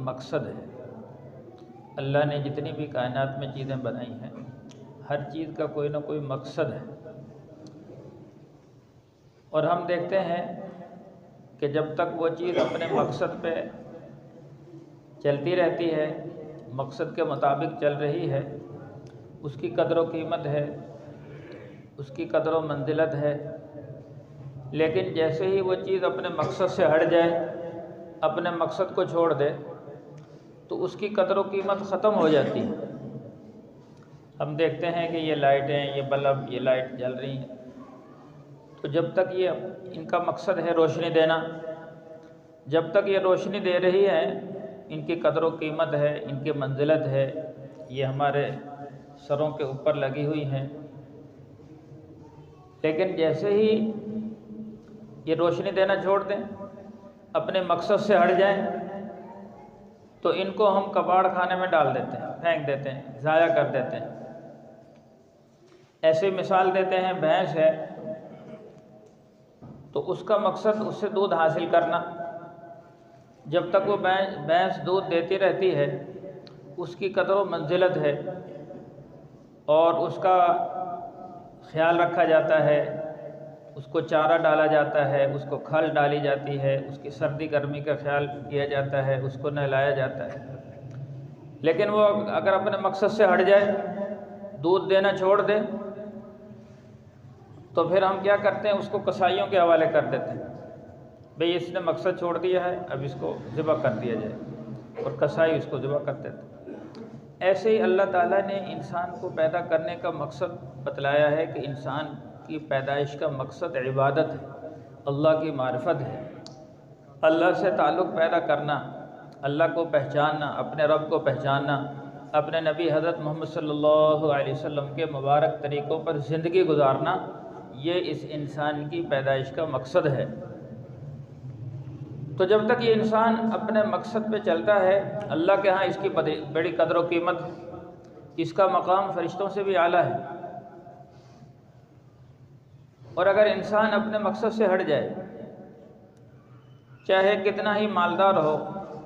مقصد ہے۔ اللہ نے جتنی بھی کائنات میں چیزیں بنائی ہیں، ہر چیز کا کوئی نہ کوئی مقصد ہے، اور ہم دیکھتے ہیں کہ جب تک وہ چیز اپنے مقصد پہ چلتی رہتی ہے، مقصد کے مطابق چل رہی ہے، اس کی قدر و قیمت ہے، اس کی قدر و منزلت ہے۔ لیکن جیسے ہی وہ چیز اپنے مقصد سے ہٹ جائے، اپنے مقصد کو چھوڑ دے، تو اس کی قدر و قیمت ختم ہو جاتی ہے۔ ہم دیکھتے ہیں کہ یہ لائٹیں، یہ بلب، یہ لائٹ جل رہی ہیں، تو جب تک یہ ان کا مقصد ہے روشنی دینا، جب تک یہ روشنی دے رہی ہے، ان کی قدر و قیمت ہے، ان کی منزلت ہے، یہ ہمارے سروں کے اوپر لگی ہوئی ہیں۔ لیکن جیسے ہی یہ روشنی دینا چھوڑ دیں، اپنے مقصد سے ہٹ جائیں، تو ان کو ہم کباڑ خانے میں ڈال دیتے ہیں، پھینک دیتے ہیں، ضائع کر دیتے ہیں۔ ایسی مثال دیتے ہیں، بھینس ہے تو اس کا مقصد اس سے دودھ حاصل کرنا۔ جب تک وہ بھینس دودھ دیتی رہتی ہے، اس کی قدر و منزلت ہے، اور اس کا خیال رکھا جاتا ہے، اس کو چارہ ڈالا جاتا ہے، اس کو کھل ڈالی جاتی ہے، اس کی سردی گرمی کا خیال کیا جاتا ہے، اس کو نہلایا جاتا ہے۔ لیکن وہ اگر اپنے مقصد سے ہٹ جائے، دودھ دینا چھوڑ دے، تو پھر ہم کیا کرتے ہیں؟ اس کو کسائیوں کے حوالے کر دیتے ہیں، بھئی اس نے مقصد چھوڑ دیا ہے، اب اس کو ذبح کر دیا جائے، اور کسائی اس کو ذبح کر دیتے ہیں۔ ایسے ہی اللہ تعالیٰ نے انسان کو پیدا کرنے کا مقصد بتلایا ہے کہ انسان کی پیدائش کا مقصد عبادت ہے، اللہ کی معرفت ہے، اللہ سے تعلق پیدا کرنا، اللہ کو پہچاننا، اپنے رب کو پہچاننا، اپنے نبی حضرت محمد صلی اللہ علیہ وسلم کے مبارک طریقوں پر زندگی گزارنا، یہ اس انسان کی پیدائش کا مقصد ہے۔ تو جب تک یہ انسان اپنے مقصد پہ چلتا ہے، اللہ کے ہاں اس کی بڑی قدر و قیمت، اس کا مقام فرشتوں سے بھی اعلیٰ ہے۔ اور اگر انسان اپنے مقصد سے ہٹ جائے، چاہے کتنا ہی مالدار ہو،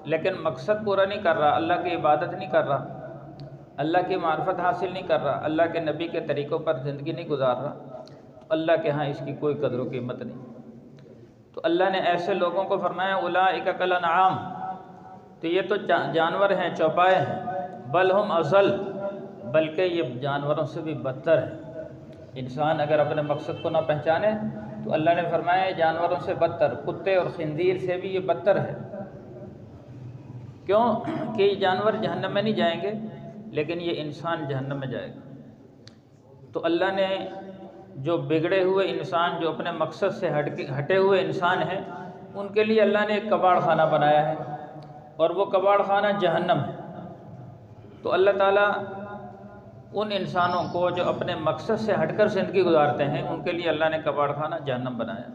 لیکن مقصد پورا نہیں کر رہا، اللہ کی عبادت نہیں کر رہا، اللہ کی معرفت حاصل نہیں کر رہا، اللہ کے نبی کے طریقوں پر زندگی نہیں گزار رہا، تو اللہ کے ہاں اس کی کوئی قدر و قیمت نہیں۔ تو اللہ نے ایسے لوگوں کو فرمایا اولئک کالانعام، تو یہ تو جانور ہیں، چوپائے ہیں، بل ہم اضل، بلکہ یہ جانوروں سے بھی بدتر ہے۔ انسان اگر اپنے مقصد کو نہ پہچانے تو اللہ نے فرمایا یہ جانوروں سے بدتر، کتے اور خنزیر سے بھی یہ بدتر ہے۔ کیوں کہ یہ جانور جہنم میں نہیں جائیں گے، لیکن یہ انسان جہنم میں جائے گا۔ تو اللہ نے جو بگڑے ہوئے انسان، جو اپنے مقصد سے ہٹے ہوئے انسان ہیں، ان کے لیے اللہ نے ایک کباڑ خانہ بنایا ہے، اور وہ کباڑ خانہ جہنم ہے۔ تو اللہ تعالیٰ ان انسانوں کو جو اپنے مقصد سے ہٹ کر زندگی گزارتے ہیں، ان کے لیے اللہ نے کباڑ خانہ جہنم بنایا،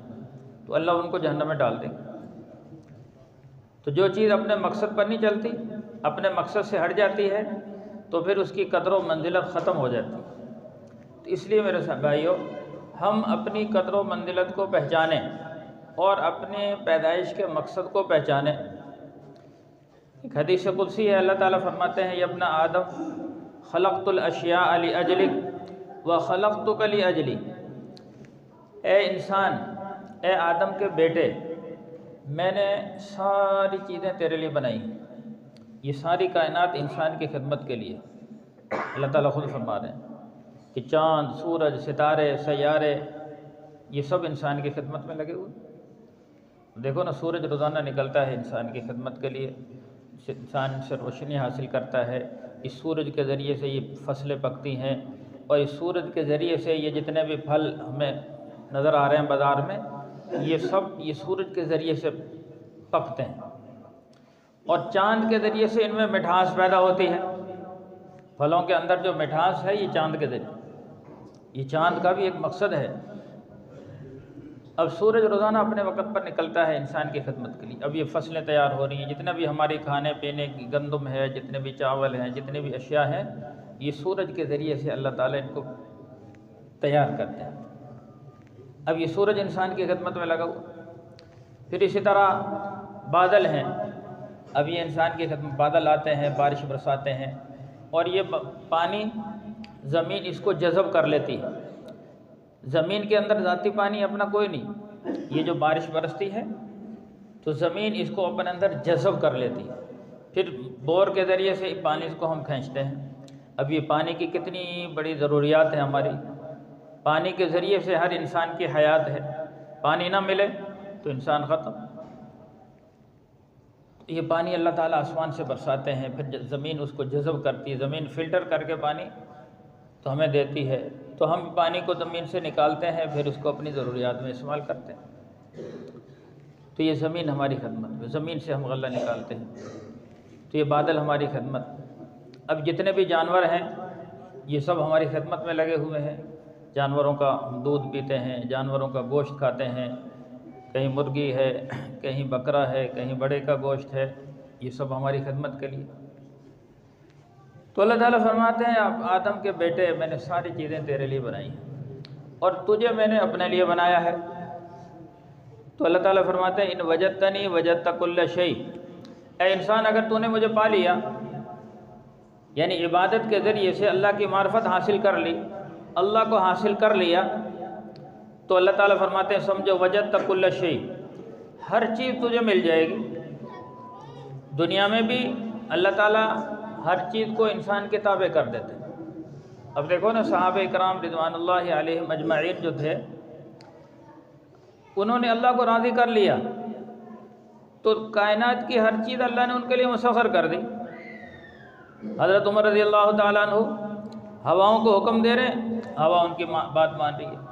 تو اللہ ان کو جہنم میں ڈال دے گا۔ تو جو چیز اپنے مقصد پر نہیں چلتی، اپنے مقصد سے ہٹ جاتی ہے، تو پھر اس کی قدر و منزلت ختم ہو جاتی ہے۔ تو اس لیے میرے بھائیو، ہم اپنی قدر و منزلت کو پہچانیں اور اپنے پیدائش کے مقصد کو پہچانیں۔ ایک حدیث قدسی ہے، اللہ تعالیٰ فرماتے ہیں یا ابن آدم خلقت الاشیاء لأجلک وخلقتک لأجلی، اے انسان، اے آدم کے بیٹے، میں نے ساری چیزیں تیرے لیے بنائی، یہ ساری کائنات انسان کی خدمت کے لیے۔ اللہ تعالیٰ خود فرما رہے ہیں کہ چاند، سورج، ستارے، سیارے، یہ سب انسان کی خدمت میں لگے ہوئے۔ دیکھو نا، سورج روزانہ نکلتا ہے انسان کی خدمت کے لیے، انسان سے روشنی حاصل کرتا ہے، اس سورج کے ذریعے سے یہ فصلیں پکتی ہیں، اور اس سورج کے ذریعے سے یہ جتنے بھی پھل ہمیں نظر آ رہے ہیں بازار میں، یہ سب یہ سورج کے ذریعے سے پکتے ہیں، اور چاند کے ذریعے سے ان میں مٹھاس پیدا ہوتی ہے۔ پھلوں کے اندر جو مٹھاس ہے، یہ چاند کے ذریعے، یہ چاند کا بھی ایک مقصد ہے۔ اب سورج روزانہ اپنے وقت پر نکلتا ہے انسان کی خدمت کے لیے، اب یہ فصلیں تیار ہو رہی ہیں، جتنا بھی ہماری کھانے پینے کی گندم ہے، جتنے بھی چاول ہیں، جتنے بھی اشیاء ہیں، یہ سورج کے ذریعے سے اللہ تعالیٰ ان کو تیار کرتے ہیں۔ اب یہ سورج انسان کی خدمت میں لگا ہوا۔ پھر اسی طرح بادل ہیں، اب یہ انسان کی خدمت، بادل آتے ہیں، بارش برساتے ہیں، اور یہ پانی زمین اس کو جذب کر لیتی ہے۔ زمین کے اندر ذاتی پانی اپنا کوئی نہیں، یہ جو بارش برستی ہے تو زمین اس کو اپنے اندر جذب کر لیتی ہے، پھر بور کے ذریعے سے پانی اس کو ہم کھینچتے ہیں۔ اب یہ پانی کی کتنی بڑی ضروریات ہیں ہماری، پانی کے ذریعے سے ہر انسان کی حیات ہے، پانی نہ ملے تو انسان ختم۔ یہ پانی اللہ تعالیٰ آسمان سے برساتے ہیں، پھر زمین اس کو جذب کرتی ہے، زمین فلٹر کر کے پانی تو ہمیں دیتی ہے، تو ہم پانی کو زمین سے نکالتے ہیں، پھر اس کو اپنی ضروریات میں استعمال کرتے ہیں۔ تو یہ زمین ہماری خدمت میں، زمین سے ہم غلہ نکالتے ہیں، تو یہ بادل ہماری خدمت۔ اب جتنے بھی جانور ہیں یہ سب ہماری خدمت میں لگے ہوئے ہیں، جانوروں کا ہم دودھ پیتے ہیں، جانوروں کا گوشت کھاتے ہیں، کہیں مرغی ہے، کہیں بکرا ہے، کہیں بڑے کا گوشت ہے، یہ سب ہماری خدمت کے لیے۔ تو اللہ تعالیٰ فرماتے ہیں اب آدم کے بیٹے، میں نے ساری چیزیں تیرے لیے بنائی ہیں اور تجھے میں نے اپنے لیے بنایا ہے۔ تو اللہ تعالیٰ فرماتے ہیں ان وجدتنی وجدت کل شیء، اے انسان اگر تو نے مجھے پا لیا، یعنی عبادت کے ذریعے سے اللہ کی معرفت حاصل کر لی، اللہ کو حاصل کر لیا، تو اللہ تعالیٰ فرماتے ہیں سمجھو وجدت کل شیء، ہر چیز تجھے مل جائے گی۔ دنیا میں بھی اللہ تعالیٰ ہر چیز کو انسان کے تابع کر دیتے ہیں۔ اب دیکھو نا صحابہ اکرام رضوان اللہ علیہم اجمعین جو تھے، انہوں نے اللہ کو راضی کر لیا تو کائنات کی ہر چیز اللہ نے ان کے لیے مسخر کر دی۔ حضرت عمر رضی اللہ تعالیٰ عنہ ہواؤں کو حکم دے رہے ہیں، ہوا ان کی بات مان رہی ہے۔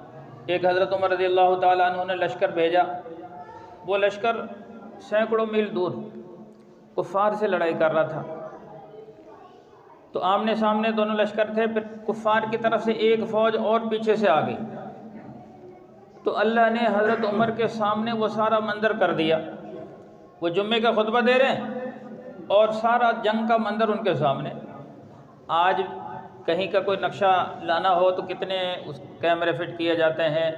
ایک حضرت عمر رضی اللہ تعالیٰ عنہ نے لشکر بھیجا، وہ لشکر سینکڑوں میل دور کفار سے لڑائی کر رہا تھا، تو آمنے سامنے دونوں لشکر تھے، پھر کفار کی طرف سے ایک فوج اور پیچھے سے آ گئی، تو اللہ نے حضرت عمر کے سامنے وہ سارا منظر کر دیا۔ وہ جمعے کا خطبہ دے رہے ہیں اور سارا جنگ کا منظر ان کے سامنے۔ آج کہیں کا کوئی نقشہ لانا ہو تو کتنے اس کیمرے فٹ کیے جاتے ہیں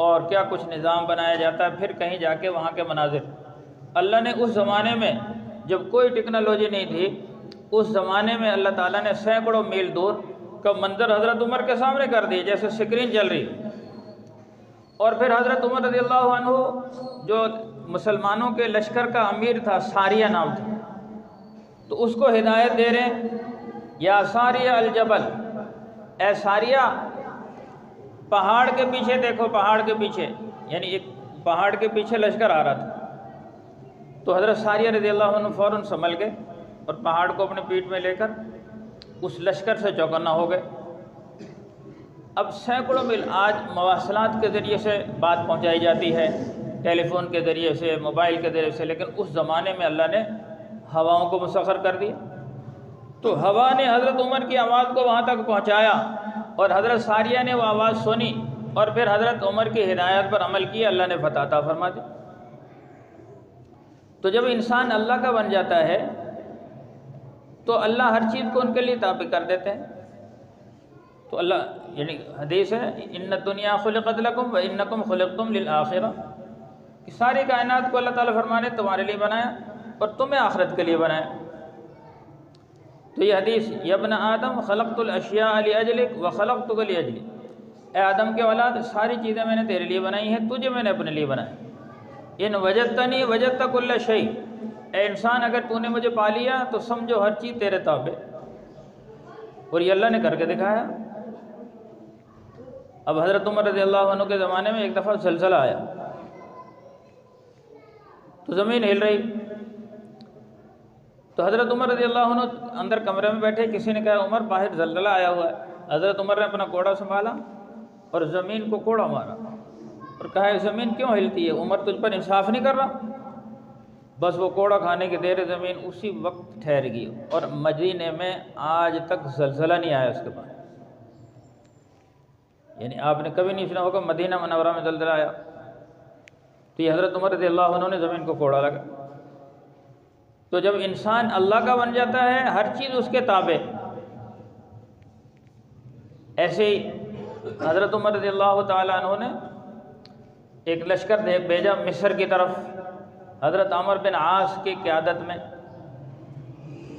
اور کیا کچھ نظام بنایا جاتا ہے، پھر کہیں جا کے وہاں کے مناظر۔ اللہ نے اس زمانے میں جب کوئی ٹیکنالوجی نہیں تھی، اس زمانے میں اللہ تعالیٰ نے سینکڑوں میل دور کا منظر حضرت عمر کے سامنے کر دی، جیسے اسکرین چل رہی۔ اور پھر حضرت عمر رضی اللہ عنہ جو مسلمانوں کے لشکر کا امیر تھا، ساریہ نام تھا، تو اس کو ہدایت دے رہے ہیں یا ساریہ الجبل، اے ساریہ پہاڑ کے پیچھے دیکھو، پہاڑ کے پیچھے، یعنی ایک پہاڑ کے پیچھے لشکر آ رہا تھا۔ تو حضرت ساریہ رضی اللہ عنہ فوراً سنبھل گئے اور پہاڑ کو اپنے پیٹھ میں لے کر اس لشکر سے چوکنا ہو گئے۔ اب سینکڑوں میل آج مواصلات کے ذریعے سے بات پہنچائی جاتی ہے، ٹیلی فون کے ذریعے سے، موبائل کے ذریعے سے، لیکن اس زمانے میں اللہ نے ہواؤں کو مسخر کر دیا۔ تو ہوا نے حضرت عمر کی آواز کو وہاں تک پہنچایا اور حضرت ساریہ نے وہ آواز سنی اور پھر حضرت عمر کی ہدایت پر عمل کیا، اللہ نے فتح عطا فرما دی۔ تو جب انسان اللہ کا بن جاتا ہے تو اللہ ہر چیز کو ان کے لیے تابع کر دیتے ہیں۔ تو اللہ، یعنی حدیث ہے ان الدنیا خلقت لکم وانکم خلقتم للآخرہ، کہ ساری کائنات کو اللہ تعالیٰ فرمانے تمہارے لیے بنایا اور تمہیں آخرت کے لیے بنایا۔ تو یہ حدیث یا ابن آدم خلقت الاشیاء لاجلک وخلقتک لاجلی، اے آدم کے اولاد ساری چیزیں میں نے تیرے لیے بنائی ہیں، تجھے میں نے اپنے لیے بنایا۔ ان وجدتنی وجدت کل شیء، اے انسان اگر تو نے مجھے پا لیا تو سمجھو ہر چیز تیرے تابع، اور یہ اللہ نے کر کے دکھایا۔ اب حضرت عمر رضی اللہ عنہ کے زمانے میں ایک دفعہ زلزلہ آیا تو زمین ہل رہی، تو حضرت عمر رضی اللہ عنہ اندر کمرے میں بیٹھے، کسی نے کہا عمر باہر زلزلہ آیا ہوا ہے۔ حضرت عمر نے اپنا کوڑا سنبھالا اور زمین کو کوڑا مارا اور کہا زمین کیوں ہلتی ہے، عمر تجھ پر انصاف نہیں کر رہا؟ بس وہ کوڑا کھانے کی دیر زمین اسی وقت ٹھہر گئی، اور مدینے میں آج تک زلزلہ نہیں آیا اس کے بعد۔ یعنی آپ نے کبھی نہیں سنا ہوگا مدینہ منورہ میں زلزلہ آیا، تو یہ حضرت عمر رضی اللہ عنہ نے زمین کو کوڑا لگا۔ تو جب انسان اللہ کا بن جاتا ہے ہر چیز اس کے تابع۔ ایسے ہی حضرت عمر رضی اللہ تعالیٰ عنہ نے ایک لشکر بھیجا مصر کی طرف، حضرت عمر بن عاص کی قیادت میں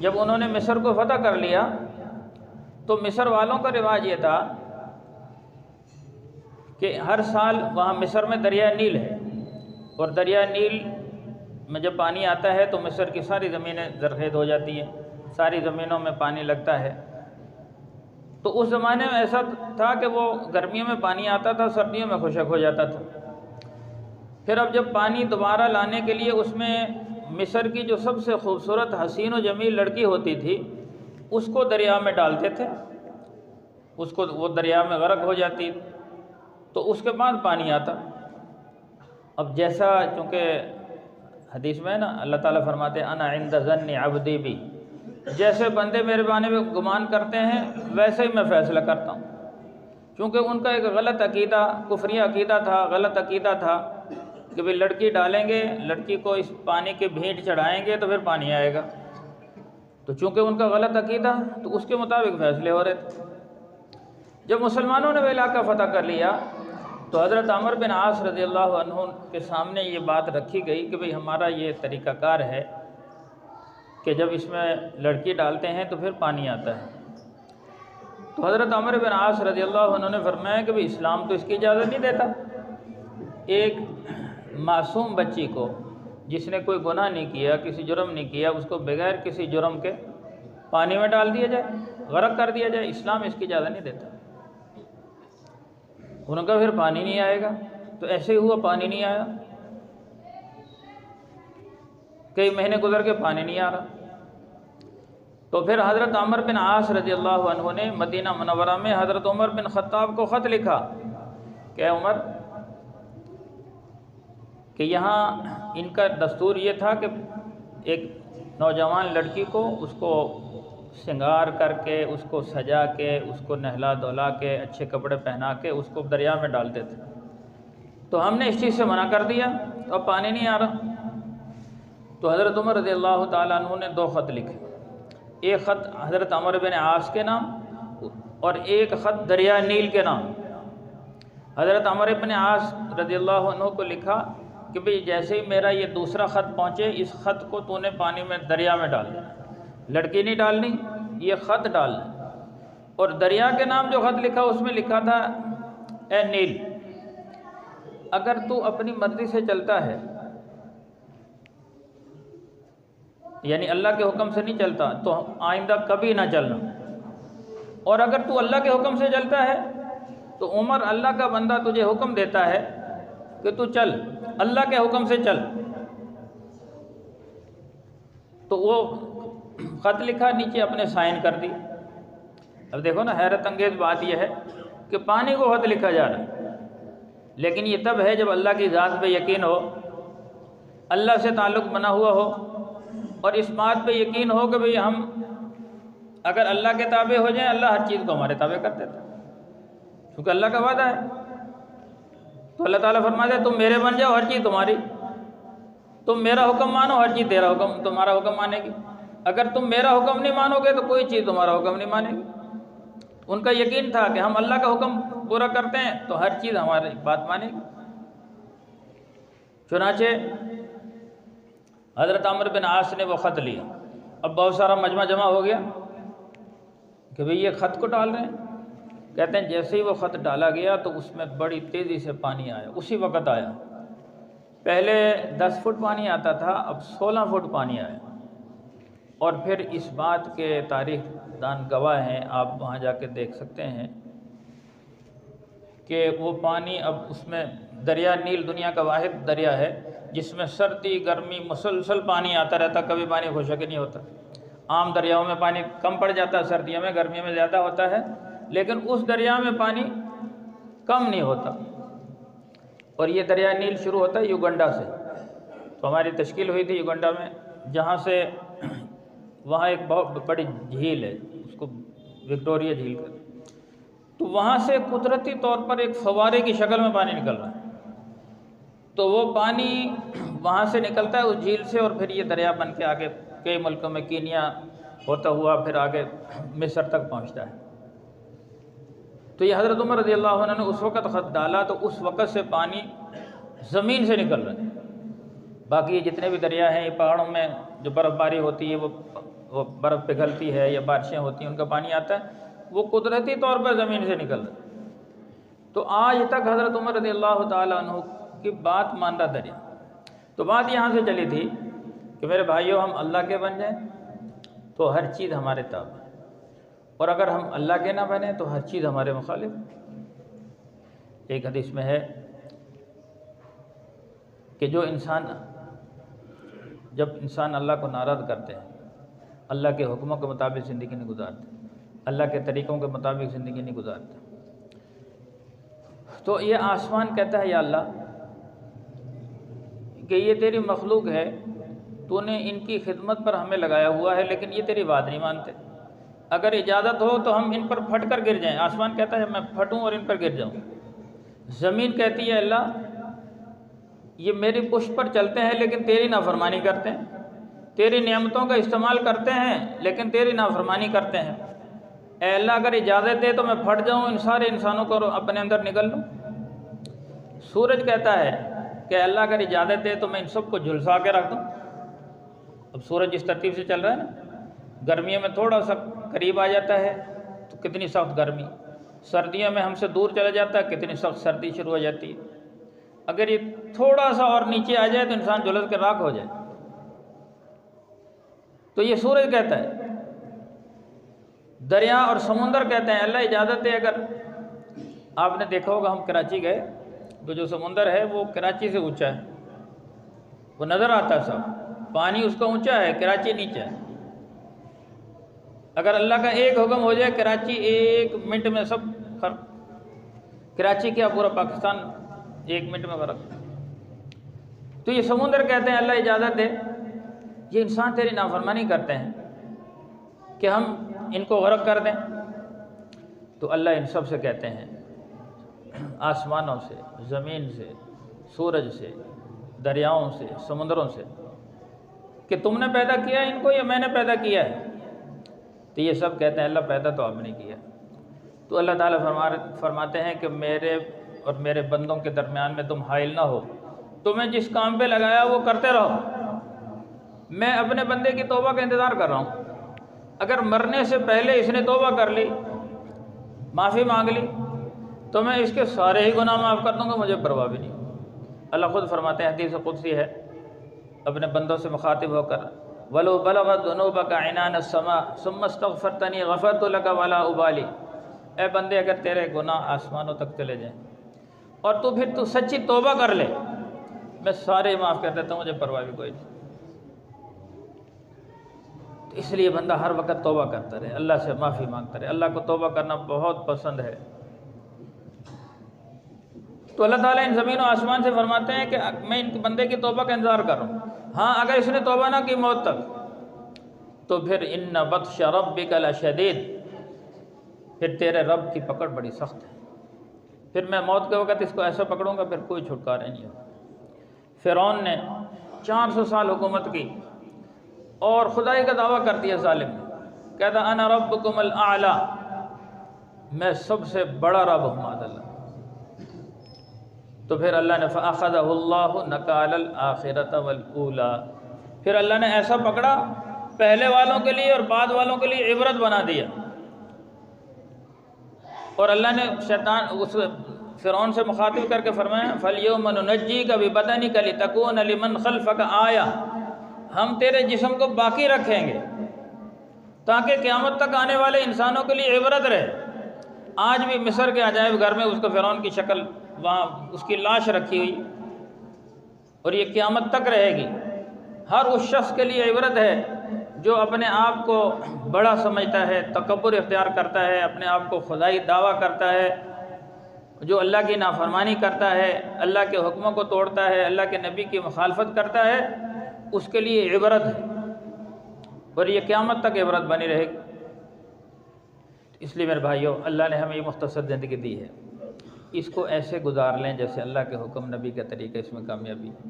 جب انہوں نے مصر کو فتح کر لیا تو مصر والوں کا رواج یہ تھا کہ ہر سال وہاں مصر میں دریائے نیل ہے، اور دریائے نیل میں جب پانی آتا ہے تو مصر کی ساری زمینیں زرخیز ہو جاتی ہیں، ساری زمینوں میں پانی لگتا ہے۔ تو اس زمانے میں ایسا تھا کہ وہ گرمیوں میں پانی آتا تھا، سردیوں میں خشک ہو جاتا تھا۔ پھر اب جب پانی دوبارہ لانے کے لیے اس میں مصر کی جو سب سے خوبصورت حسین و جمیل لڑکی ہوتی تھی اس کو دریا میں ڈالتے تھے، اس کو وہ دریا میں غرق ہو جاتی، تو اس کے بعد پانی آتا۔ اب جیسا چونکہ حدیث میں نا اللہ تعالیٰ فرماتے ہیں انا عند ظن عبدی بی، جیسے بندے میرے بارے میں گمان کرتے ہیں ویسے ہی میں فیصلہ کرتا ہوں، کیونکہ ان کا ایک غلط عقیدہ، کفری عقیدہ تھا، غلط عقیدہ تھا کہ بھئی لڑکی ڈالیں گے، لڑکی کو اس پانی کے بھینٹ چڑھائیں گے تو پھر پانی آئے گا، تو چونکہ ان کا غلط عقیدہ تو اس کے مطابق فیصلے ہو رہے تھے۔ جب مسلمانوں نے وہ علاقہ فتح کر لیا تو حضرت عمرو بن عاص رضی اللہ عنہ کے سامنے یہ بات رکھی گئی کہ بھئی ہمارا یہ طریقہ کار ہے کہ جب اس میں لڑکی ڈالتے ہیں تو پھر پانی آتا ہے۔ تو حضرت عمرو بن عاص رضی اللہ عنہ نے فرمایا کہ بھئی اسلام تو اس کی اجازت نہیں دیتا، ایک معصوم بچی کو جس نے کوئی گناہ نہیں کیا، کسی جرم نہیں کیا، اس کو بغیر کسی جرم کے پانی میں ڈال دیا جائے، غرق کر دیا جائے، اسلام اس کی اجازت نہیں دیتا۔ انہوں نے کہا پھر پانی نہیں آئے گا، تو ایسے ہی ہوا، پانی نہیں آیا، کئی مہینے گزر کے پانی نہیں آ رہا۔ تو پھر حضرت عمرو بن عاص رضی اللہ عنہ نے مدینہ منورہ میں حضرت عمر بن خطاب کو خط لکھا کہ اے عمر، کہ یہاں ان کا دستور یہ تھا کہ ایک نوجوان لڑکی کو اس کو سنگار کر کے، اس کو سجا کے، اس کو نہلا دھلا کے، اچھے کپڑے پہنا کے اس کو دریا میں ڈالتے تھے، تو ہم نے اس چیز سے منع کر دیا، اب پانی نہیں آ رہا۔ تو حضرت عمر رضی اللہ تعالیٰ عنہ نے 2 خط لکھے، ایک خط حضرت عمرو بن عاص کے نام اور ایک خط دریا نیل کے نام۔ حضرت عمرو بن عاص رضی اللہ عنہ کو لکھا کہ بھئی جیسے ہی میرا یہ دوسرا خط پہنچے اس خط کو تو نے پانی میں دریا میں ڈال دیا، لڑکی نہیں ڈالنی، یہ خط ڈالنا۔ اور دریا کے نام جو خط لکھا اس میں لکھا تھا اے نیل، اگر تو اپنی مرضی سے چلتا ہے، یعنی اللہ کے حکم سے نہیں چلتا، تو آئندہ کبھی نہ چلنا، اور اگر تو اللہ کے حکم سے چلتا ہے تو عمر اللہ کا بندہ تجھے حکم دیتا ہے کہ تو چل، اللہ کے حکم سے چل۔ تو وہ خط لکھا، نیچے اپنے سائن کر دی۔ اب دیکھو نا، حیرت انگیز بات یہ ہے کہ پانی کو خط لکھا جا رہا ہے، لیکن یہ تب ہے جب اللہ کی ذات پہ یقین ہو، اللہ سے تعلق بنا ہوا ہو، اور اس بات پہ یقین ہو کہ بھئی ہم اگر اللہ کے تابع ہو جائیں اللہ ہر چیز کو ہمارے تابع کر دیتا ہے، کیونکہ اللہ کا وعدہ ہے۔ تو اللہ تعالیٰ فرماتا ہے تم میرے بن جاؤ، ہر چیز تمہاری، تم میرا حکم مانو، ہر چیز تیرا حکم، تمہارا حکم مانے گی، اگر تم میرا حکم نہیں مانو گے تو کوئی چیز تمہارا حکم نہیں مانے گی۔ ان کا یقین تھا کہ ہم اللہ کا حکم پورا کرتے ہیں تو ہر چیز ہماری بات مانے گی۔ چنانچہ حضرت عمرو بن عاص نے وہ خط لیا، اب بہت سارا مجمع جمع ہو گیا کہ بھئی یہ خط کو ڈال رہے ہیں۔ کہتے ہیں جیسے ہی وہ خط ڈالا گیا تو اس میں بڑی تیزی سے پانی آیا، اسی وقت آیا۔ پہلے 10 فٹ پانی آتا تھا، اب 16 فٹ پانی آیا۔ اور پھر اس بات کے تاریخ دان گواہ ہیں، آپ وہاں جا کے دیکھ سکتے ہیں کہ وہ پانی اب اس میں دریا نیل دنیا کا واحد دریا ہے جس میں سردی گرمی مسلسل پانی آتا رہتا، کبھی پانی خشک نہیں ہوتا۔ عام دریاؤں میں پانی کم پڑ جاتا ہے سردیوں میں، گرمیوں میں زیادہ ہوتا ہے، لیکن اس دریا میں پانی کم نہیں ہوتا۔ اور یہ دریا نیل شروع ہوتا ہے یوگنڈا سے۔ تو ہماری تشکیل ہوئی تھی یوگنڈا میں، جہاں سے وہاں ایک بہت بڑی جھیل ہے، اس کو وکٹوریہ جھیل کہتے ہیں، تو وہاں سے قدرتی طور پر ایک فوارے کی شکل میں پانی نکل رہا ہے۔ تو وہ پانی وہاں سے نکلتا ہے اس جھیل سے، اور پھر یہ دریا بن کے آگے کئی ملکوں میں کینیا ہوتا ہوا پھر آگے مصر تک پہنچتا ہے۔ تو یہ حضرت عمر رضی اللہ عنہ نے اس وقت خط ڈالا تو اس وقت سے پانی زمین سے نکل رہا ہے۔ باقی یہ جتنے بھی دریا ہیں، یہ پہاڑوں میں جو برف باری ہوتی ہے وہ وہ برف پگھلتی ہے یا بارشیں ہوتی ہیں ان کا پانی آتا ہے، وہ قدرتی طور پر زمین سے نکل رہا ہے۔ تو آج تک حضرت عمر رضی اللہ تعالیٰ عنہ کی بات مان رہا دریا۔ تو بات یہاں سے چلی تھی کہ میرے بھائیوں ہم اللہ کے بن جائیں تو ہر چیز ہمارے تابع ہے، اور اگر ہم اللہ کے نہ بنیں تو ہر چیز ہمارے مخالف ہے۔ ایک حدیث میں ہے کہ جب انسان اللہ کو ناراض کرتے ہیں، اللہ کے حکموں کے مطابق زندگی نہیں گزارتے، اللہ کے طریقوں کے مطابق زندگی نہیں گزارتے، تو یہ آسمان کہتا ہے یا اللہ کہ یہ تیری مخلوق ہے، تو نے ان کی خدمت پر ہمیں لگایا ہوا ہے، لیکن یہ تیری بات نہیں مانتے، اگر اجازت ہو تو ہم ان پر پھٹ کر گر جائیں۔ آسمان کہتا ہے میں پھٹوں اور ان پر گر جاؤں۔ زمین کہتی ہے اللہ یہ میری پشت پر چلتے ہیں لیکن تیری نافرمانی کرتے ہیں، تیری نعمتوں کا استعمال کرتے ہیں لیکن تیری نافرمانی کرتے ہیں، اے اللہ اگر اجازت دے تو میں پھٹ جاؤں، ان سارے انسانوں کو اپنے اندر نگل لوں۔ سورج کہتا ہے کہ اللہ اگر اجازت دے تو میں ان سب کو جھلسا کے رکھ دوں۔ اب سورج اس ترتیب سے چل رہا ہے نا، گرمیوں میں تھوڑا سا قریب آ جاتا ہے تو کتنی سخت گرمی، سردیوں میں ہم سے دور چلا جاتا ہے کتنی سخت سردی شروع ہو جاتی ہے، اگر یہ تھوڑا سا اور نیچے آ جائے تو انسان جھلس کے راکھ ہو جائے۔ تو یہ سورج کہتا ہے، دریا اور سمندر کہتے ہیں اللہ اجازت دے۔ اگر آپ نے دیکھا ہوگا ہم کراچی گئے تو جو سمندر ہے وہ کراچی سے اونچا ہے، وہ نظر آتا ہے، سب پانی اس کا اونچا ہے، کراچی نیچا ہے۔ اگر اللہ کا ایک حکم ہو جائے کراچی ایک منٹ میں سب فرق، کراچی کیا پورا پاکستان ایک منٹ میں فرق۔ تو یہ سمندر کہتے ہیں اللہ اجازت دے، یہ انسان تیری نافرمانی کرتے ہیں کہ ہم ان کو غرق کر دیں۔ تو اللہ ان سب سے کہتے ہیں، آسمانوں سے، زمین سے، سورج سے، دریاؤں سے، سمندروں سے، کہ تم نے پیدا کیا ان کو یا میں نے پیدا کیا ہے؟ تو یہ سب کہتے ہیں اللہ پیدا تو آپ نے کیا۔ تو اللہ تعالیٰ فرماتے ہیں کہ میرے اور میرے بندوں کے درمیان میں تم حائل نہ ہو، تمہیں جس کام پہ لگایا وہ کرتے رہو، میں اپنے بندے کی توبہ کا انتظار کر رہا ہوں۔ اگر مرنے سے پہلے اس نے توبہ کر لی، معافی مانگ لی، تو میں اس کے سارے ہی گناہ معاف کر دوں گا، مجھے پرواہ بھی نہیں۔ اللہ خود فرماتے ہیں، حدیث قدسی ہے اپنے بندوں سے مخاطب ہو کر، وَلَوْ بَلَغَتْ ذُنُوبَكَ عِنَانَ السَّمَاءِ ثُمَّ اسْتَغْفَرْتَنِي غَفَرْتُ لَكَ وَلَا أُبَالِي۔ اے بندے اگر تیرے گناہ آسمانوں تک چلے جائیں اور تو پھر تو سچی توبہ کر لے، میں سارے معاف کر دیتا ہوں، مجھے پرواہ بھی کوئی نہیں۔ تو اس لیے بندہ ہر وقت توبہ کرتا رہے، اللہ سے معافی مانگتا رہے، اللہ کو توبہ کرنا بہت پسند ہے۔ تو اللہ تعالیٰ ان زمین و آسمان سے فرماتے ہیں کہ میں ان بندے کی توبہ کا انتظار کر رہا ہوں، ہاں اگر اس نے توبہ نہ کی موت تک تو پھر ان بطش ربک لشدید، پھر تیرے رب کی پکڑ بڑی سخت ہے، پھر میں موت کے وقت اس کو ایسا پکڑوں گا پھر کوئی چھٹکارا نہیں ہوگا۔ فرعون نے 400 سال حکومت کی اور خدائی کا دعویٰ کر دیا ظالم نے، کہتا انا ربکم الاعلی، میں سب سے بڑا رب ہوں معاذ اللہ۔ تو پھر اللہ نے فَأَخَذَهُ اللَّهُ نَكَالَ الْآخِرَةَ وَالْأُولَى، پھر اللہ نے ایسا پکڑا پہلے والوں کے لیے اور بعد والوں کے لیے عبرت بنا دیا۔ اور اللہ نے اس فرعون سے مخاطب کر کے فرمایا فَالْيَوْمَ نُنَجِّيكَ بِبَدَنِكَ لِتَكُونَ لِمَنْ خَلْفَكَ آیَةً، ہم تیرے جسم کو باقی رکھیں گے تاکہ قیامت تک آنے والے انسانوں کے لیے عبرت رہے۔ آج بھی مصر کے عجائب گھر میں اس کو فرعون کی شکل، وہاں اس کی لاش رکھی ہوئی، اور یہ قیامت تک رہے گی۔ ہر اس شخص کے لیے عبرت ہے جو اپنے آپ کو بڑا سمجھتا ہے، تکبر اختیار کرتا ہے، اپنے آپ کو خدائی دعویٰ کرتا ہے، جو اللہ کی نافرمانی کرتا ہے، اللہ کے حکموں کو توڑتا ہے، اللہ کے نبی کی مخالفت کرتا ہے، اس کے لیے عبرت ہے، اور یہ قیامت تک عبرت بنی رہے گی۔ اس لیے میرے بھائیوں، اللہ نے ہمیں یہ مختصر زندگی دی ہے، اس کو ایسے گزار لیں جیسے اللہ کے حکم، نبی کے طریقے، اس میں کامیابی ہے۔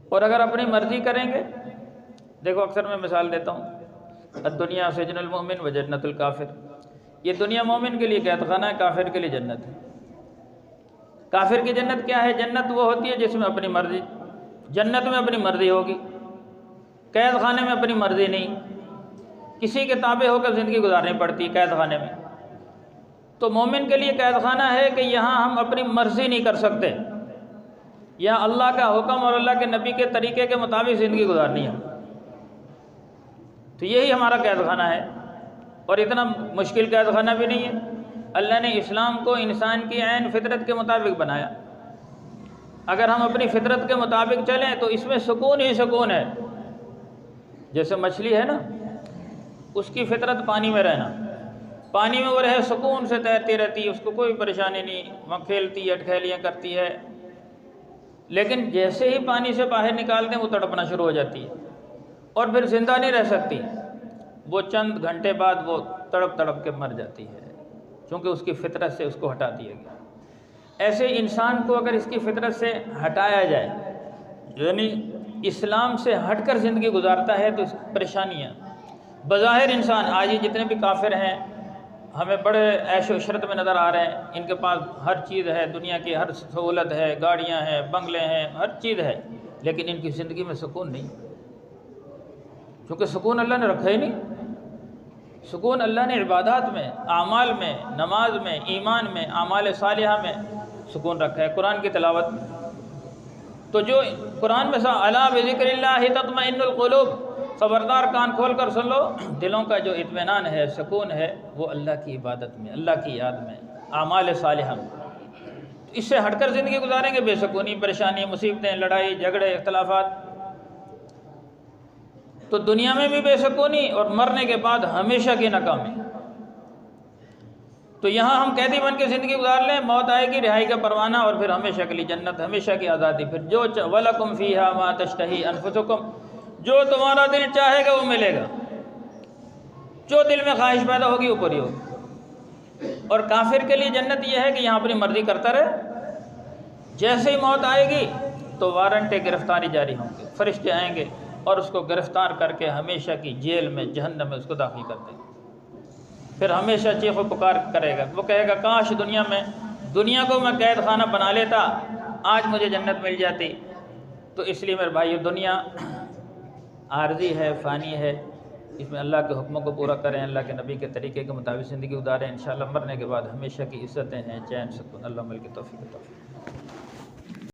اور اگر اپنی مرضی کریں گے، دیکھو اکثر میں مثال دیتا ہوں، الدنیا سجن المؤمن و جنت الکافر، یہ دنیا مومن کے لیے قید خانہ ہے، کافر کے لیے جنت ہے۔ کافر کی جنت کیا ہے؟ جنت وہ ہوتی ہے جس میں اپنی مرضی، جنت میں اپنی مرضی ہوگی، قید خانے میں اپنی مرضی نہیں، کسی کے تابع ہو کر زندگی گزارنی پڑتی ہے قید خانے میں۔ تو مومن کے لیے قید خانہ ہے کہ یہاں ہم اپنی مرضی نہیں کر سکتے، یہاں اللہ کا حکم اور اللہ کے نبی کے طریقے کے مطابق زندگی گزارنی ہے۔ تو یہی ہمارا قید خانہ ہے، اور اتنا مشکل قید خانہ بھی نہیں ہے۔ اللہ نے اسلام کو انسان کی عین فطرت کے مطابق بنایا۔ اگر ہم اپنی فطرت کے مطابق چلیں تو اس میں سکون ہی سکون ہے۔ جیسے مچھلی ہے نا، اس کی فطرت پانی میں رہنا، پانی میں وہ رہے سکون سے تیرتی رہتی ہے، اس کو کوئی پریشانی نہیں، وہاں کھیلتی ہے، اٹکھیلیاں کرتی ہے۔ لیکن جیسے ہی پانی سے باہر نکالتے ہیں وہ تڑپنا شروع ہو جاتی ہے اور پھر زندہ نہیں رہ سکتی، وہ چند گھنٹے بعد وہ تڑپ تڑپ کے مر جاتی ہے، چونکہ اس کی فطرت سے اس کو ہٹا دیا گیا۔ ایسے انسان کو اگر اس کی فطرت سے ہٹایا جائے، یعنی اسلام سے ہٹ کر زندگی گزارتا ہے، تو اس پریشانیاں بظاہر انسان آج یہ جتنے بھی کافر ہیں ہمیں بڑے عیش و عشرت میں نظر آ رہے ہیں، ان کے پاس ہر چیز ہے، دنیا کی ہر سہولت ہے، گاڑیاں ہیں، بنگلے ہیں، ہر چیز ہے، لیکن ان کی زندگی میں سکون نہیں، کیونکہ سکون اللہ نے رکھا ہی نہیں۔ سکون اللہ نے عبادات میں، اعمال میں، نماز میں، ایمان میں، اعمال صالحہ میں سکون رکھا ہے، قرآن کی تلاوت میں۔ تو جو قرآن میں الا بذکر اللہ تطمئن القلوب، خبردار کان کھول کر سن لو، دلوں کا جو اطمینان ہے، سکون ہے، وہ اللہ کی عبادت میں، اللہ کی یاد میں، اعمال صالحہ میں۔ اس سے ہٹ کر زندگی گزاریں گے، بے سکونی، پریشانی، مصیبتیں، لڑائی جھگڑے، اختلافات، تو دنیا میں بھی بے سکونی اور مرنے کے بعد ہمیشہ کی ناکامی۔ تو یہاں ہم قیدی بن کے زندگی گزار لیں، موت آئے گی، رہائی کا پروانہ، اور پھر ہمیشہ کے لیے جنت، ہمیشہ کی آزادی، پھر جو وَلَكُمْ فِيهَا مَا تَشْتَهِي أَنفُسُكُمْ، جو تمہارا دل چاہے گا وہ ملے گا، جو دل میں خواہش پیدا ہوگی وہ پوری ہوگی۔ اور کافر کے لیے جنت یہ ہے کہ یہاں اپنی مرضی کرتا رہے، جیسے ہی موت آئے گی تو وارنٹ گرفتاری جاری ہوں گے، فرشتے آئیں گے اور اس کو گرفتار کر کے ہمیشہ کی جیل میں، جہنم میں اس کو داخل کر دیں گے، پھر ہمیشہ چیخ و پکار کرے گا، وہ کہے گا کاش دنیا کو میں قید خانہ بنا لیتا، آج مجھے جنت مل جاتی۔ تو اس لیے میرے بھائیو، دنیا عارضی ہے، فانی ہے، اس میں اللہ کے حکموں کو پورا کریں، اللہ کے نبی کے طریقے کے مطابق زندگی گزاریں، انشاءاللہ مرنے کے بعد ہمیشہ کی عزتیں ہیں، چین سکون۔ اللہ مل کے توفیق عطا فرمائے۔